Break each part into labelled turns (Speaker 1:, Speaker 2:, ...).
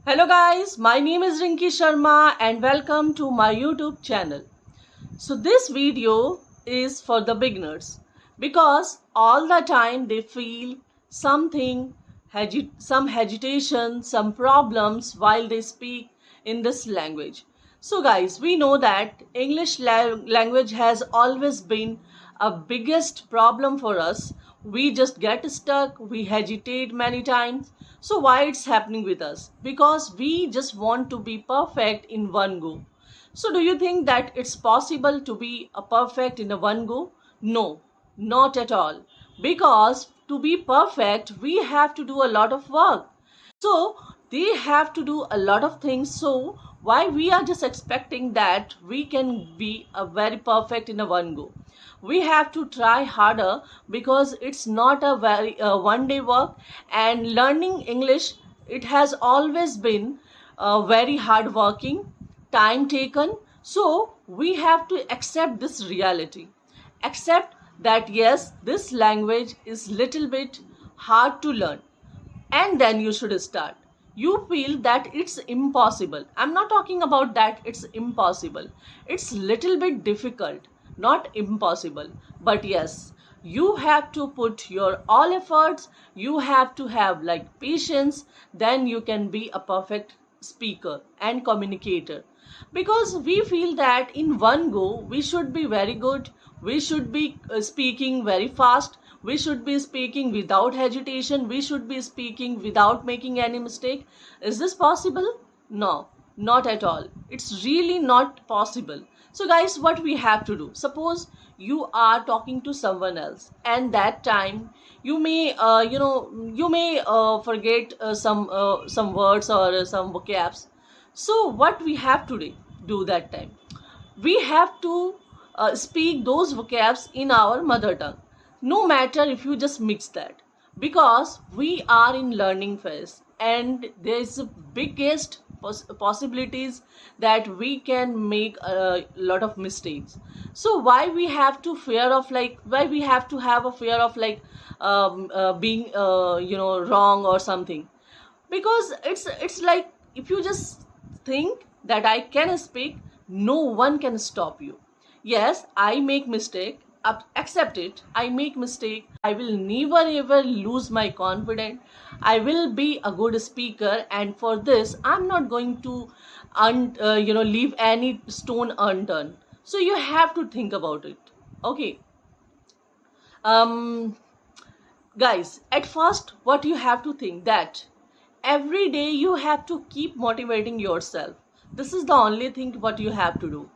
Speaker 1: Hello guys, my name is Rinki Sharma and welcome to my YouTube channel. So this video is for the beginners because all the time they feel something, some hesitation, some problems while they speak in this language. So guys, we know that English language has always been a biggest problem for us. We just get stuck, we hesitate many times. So why it's happening with us? Because we just want to be perfect in one go. So do you think that it's possible to be a perfect in a one go? No, not at all. Because to be perfect, we have to do a lot of work. So they have to do a lot of things. So why we are just expecting that we can be a very perfect in a one go? We have to try harder because it's not a very one day work, and learning English, it has always been very hard working, time taken. So we have to accept this reality, accept that yes, this language is little bit hard to learn, and then you should start. You feel that it's impossible. I'm not talking about that it's impossible. It's little bit difficult, not impossible. But yes, you have to put your all efforts. You have to have like patience. Then you can be a perfect speaker and communicator, because we feel that in one go we should be very good, we should be speaking very fast, we should be speaking without hesitation, we should be speaking without making any mistake. Is this possible? No, not at all. It's really not possible. So guys, what we have to do, suppose you are talking to someone else and that time you may forget some words or some vocabs. So what we have to do that time, we have to speak those vocabs in our mother tongue, no matter if you just mix that, because we are in learning phase and there is a biggest possibilities that we can make a lot of mistakes. So why we have to fear of like, why we have to have a fear of like being wrong or something? Because it's like, if you just think that I can speak, no one can stop you. Yes, I make mistake, accept it. I make mistake, I will never ever lose my confidence. I will be a good speaker, and for this I'm not going to leave any stone unturned. So you have to think about it. Okay. um Guys, at first what you have to think that every day you have to keep motivating yourself. This is the only thing what you have to do.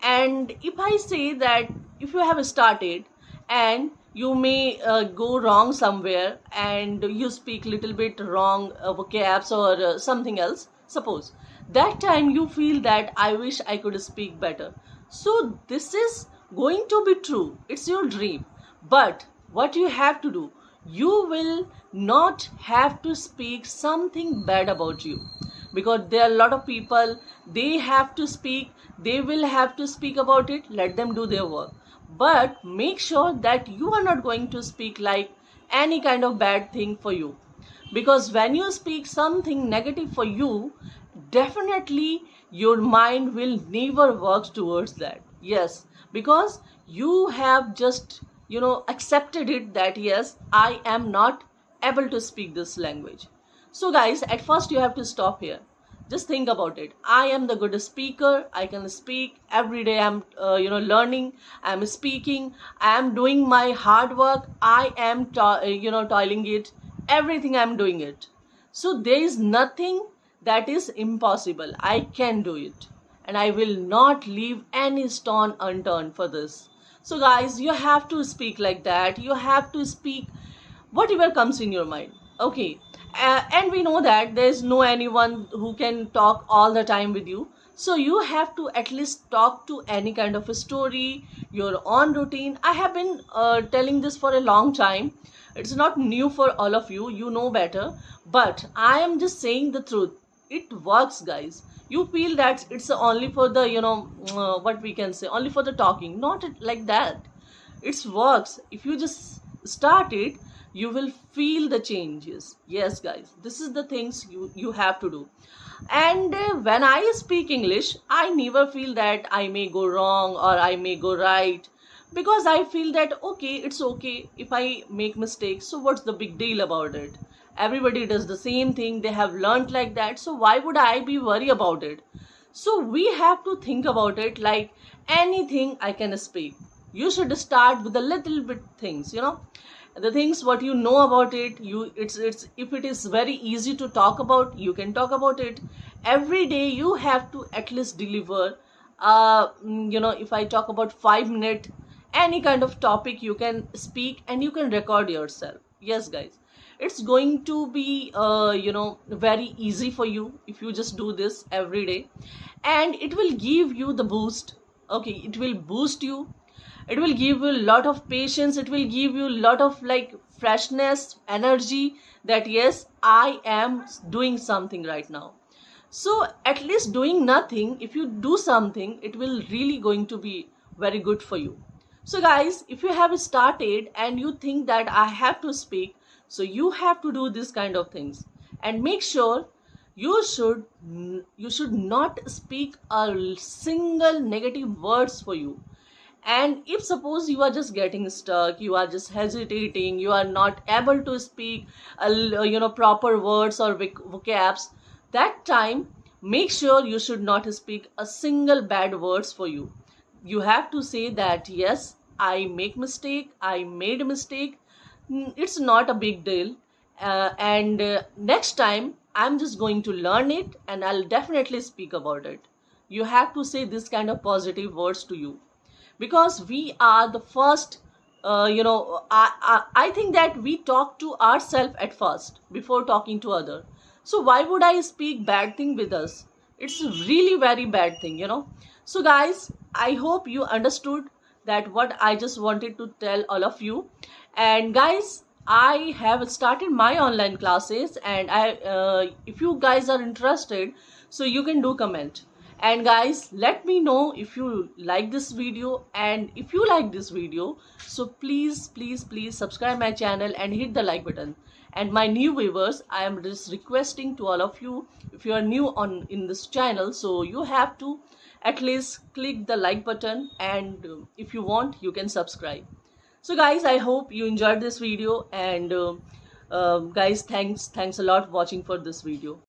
Speaker 1: And if I say that, if you have started and you may go wrong somewhere and you speak little bit wrong vocabs or something else, suppose that time you feel that I wish I could speak better. So this is going to be true, it's your dream. But what you have to do, you will not have to speak something bad about you, because there are a lot of people, they have to speak, they will have to speak about it, let them do their work. But make sure that you are not going to speak like any kind of bad thing for you, because when you speak something negative for you, definitely your mind will never work towards that. Yes, because you have just accepted it that yes, I am not able to speak this language. So guys, at first you have to stop here. Just think about it. I am the good speaker, I can speak every day. I'm learning, I'm speaking, I am doing my hard work, I am toiling it, everything I'm doing it. So there is nothing that is impossible. I can do it, and I will not leave any stone unturned for this. So guys, you have to speak like that. You have to speak whatever comes in your mind. Okay. And we know that there is no anyone who can talk all the time with you. So you have to at least talk to any kind of a story, your own routine. I have been telling this for a long time. It's not new for all of you, you know better. But I am just saying the truth. It works, guys. You feel that it's only for the what we can say, only for the talking, not like that. It works. If you just start it, you will feel the changes. Yes guys, this is the things you have to do. And when I speak English, I never feel that I may go wrong or I may go right, because I feel that okay, it's okay if I make mistakes, so what's the big deal about it? Everybody does the same thing, they have learned like that, so why would I be worried about it? So we have to think about it like anything I can speak. You should start with a little bit things, the things what you know about it. It's if it is very easy to talk about, you can talk about it. Every day you have to at least deliver if I talk about 5 minutes, any kind of topic you can speak and you can record yourself. Yes guys, it's going to be very easy for you if you just do this every day, and it will give you the boost. Okay, it will boost you, it will give you a lot of patience, it will give you a lot of like freshness, energy, that yes, I am doing something right now. So at least doing nothing, if you do something, it will really going to be very good for you. So guys, if you have started and you think that I have to speak, so you have to do this kind of things, and make sure you should not speak a single negative words for you. And if suppose you are just getting stuck, you are just hesitating, you are not able to speak proper words or vocabs, that time make sure you should not speak a single bad words for you. You have to say that yes, I make mistake, I made a mistake. It's not a big deal, and next time I'm just going to learn it and I'll definitely speak about it. You have to say this kind of positive words to you, because we are the first. I think that we talk to ourselves at first before talking to other. So why would I speak bad thing with us? It's really very bad thing. So guys, I hope you understood that what I just wanted to tell all of you. And guys, I have started my online classes, and if you guys are interested, so you can do comment. And guys, let me know if you like this video, and if you like this video, so please subscribe my channel and hit the like button. And my new viewers, I am just requesting to all of you, if you are new in this channel, so you have to at least click the like button, and if you want, you can subscribe. So guys, I hope you enjoyed this video, and guys, thanks a lot watching for this video.